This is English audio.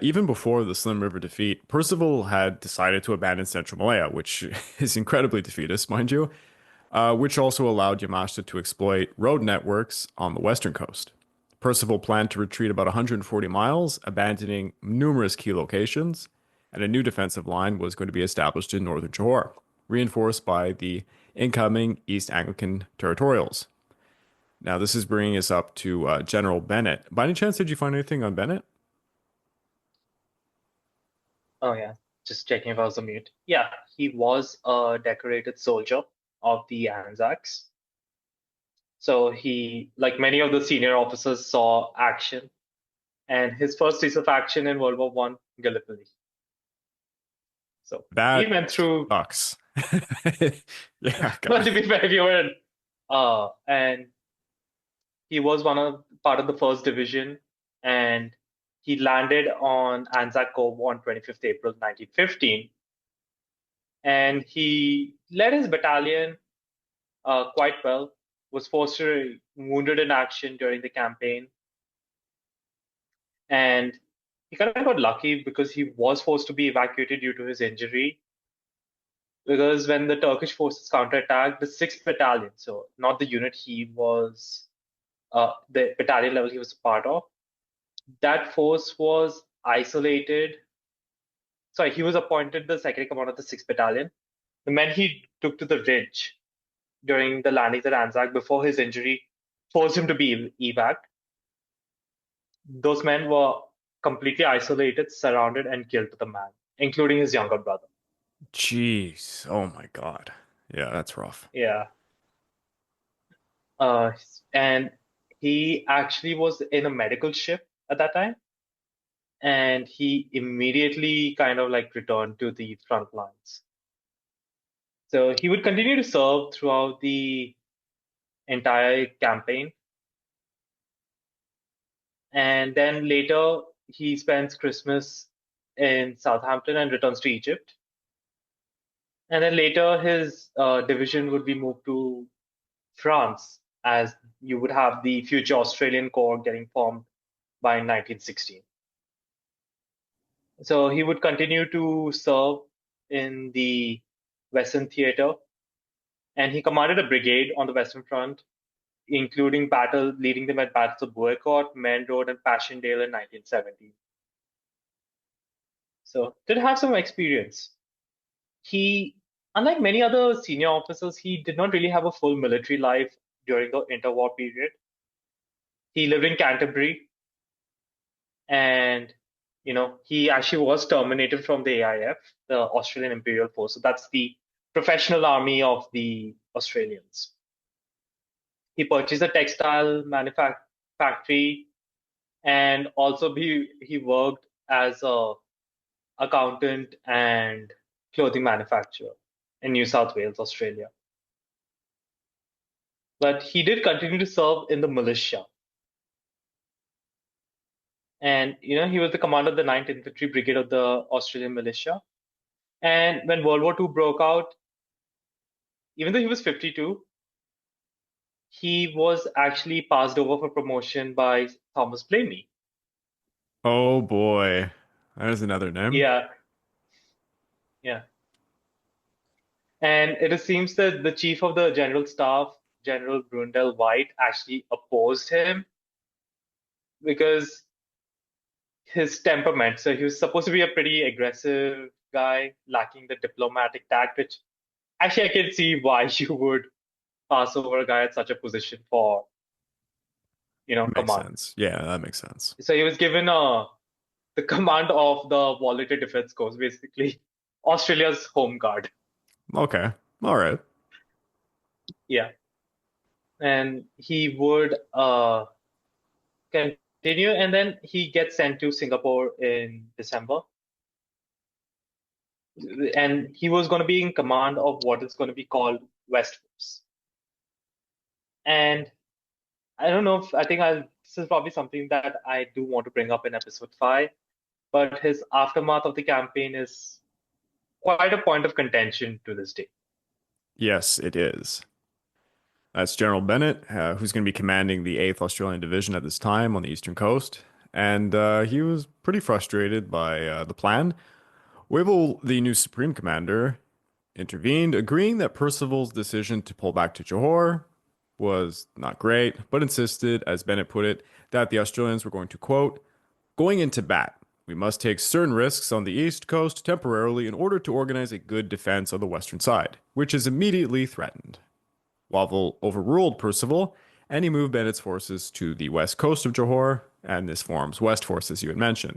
Even before the Slim River defeat, Percival had decided to abandon Central Malaya, which is incredibly defeatist, mind you, which also allowed Yamashita to exploit road networks on the western coast. Percival planned to retreat about 140 miles, abandoning numerous key locations, and a new defensive line was going to be established in northern Johor, reinforced by the incoming East Anglican territorials. Now, this is bringing us up to General Bennett. By any chance, did you find anything on Bennett? Oh yeah, just checking if I was on mute. Yeah, he was a decorated soldier of the Anzacs. So he, like many of the senior officers, saw action, and his first piece of action in World War One, Gallipoli. So he That went through. sucks. Yeah, Well, God. to be fair, you were, and he was one of part of the first division, and he landed on Anzac Cove on 25th April 1915, and he led his battalion quite well, was forced to wounded in action during the campaign, and he kind of got lucky because he was forced to be evacuated due to his injury. Because when the Turkish forces counterattacked, the 6th Battalion, so not the unit he was, the battalion level he was a part of, that force was isolated. Sorry, he was appointed the second commander of the 6th Battalion. The men he took to the ridge during the landings at Anzac before his injury forced him to be evac. Those men were completely isolated, surrounded, and killed to the man, including his younger brother. Jeez. Oh my God. Yeah, that's rough. Yeah. Uh, and he actually was in a medical ship at that time, and he immediately kind of like returned to the front lines. So he would continue to serve throughout the entire campaign. And then later, he spends Christmas in Southampton and returns to Egypt. And then later, his division would be moved to France, as you would have the future Australian Corps getting formed by 1916. So he would continue to serve in the Western Theater, and he commanded a brigade on the Western Front, including leading them at battles of Boycott, Main Road, and Passchendaele in 1917. So did have some experience. He, unlike many other senior officers, he did not really have a full military life during the interwar period. He lived in Canterbury, and he actually was terminated from the AIF, the Australian Imperial Force. So that's the professional army of the Australians. He purchased a textile factory, and also he worked as a accountant and clothing manufacturer in New South Wales, Australia. But he did continue to serve in the militia. And he was the commander of the 9th Infantry Brigade of the Australian militia. And when World War II broke out, even though he was 52, he was actually passed over for promotion by Thomas Blamey. Oh boy. There's another name. Yeah, yeah. And it seems that the chief of the general staff, General Brundle White, actually opposed him because his temperament. So he was supposed to be a pretty aggressive guy, lacking the diplomatic tact, which actually I can see why you would pass over a guy at such a position for, Makes command. sense. Yeah, that makes sense. So he was given the command of the Volunteer Defense Corps, basically Australia's home guard. Okay. All right. Yeah. And he would continue, and then he gets sent to Singapore in December. And he was going to be in command of what is going to be called West Force. And I don't know if I think this is probably something that I do want to bring up in episode 5, but his aftermath of the campaign is quite a point of contention to this day. Yes, it is. That's General Bennett, who's going to be commanding the 8th Australian Division at this time on the eastern coast. and he was pretty frustrated by the plan. Wavell, the new supreme commander, intervened, agreeing that Percival's decision to pull back to Johor was not great, but insisted, as Bennett put it, that the Australians were going to, quote, going into bat. We must take certain risks on the east coast temporarily in order to organize a good defense on the western side, which is immediately threatened. Wavell overruled Percival, and he moved Bennett's forces to the west coast of Johor, and this forms West Force, as you had mentioned.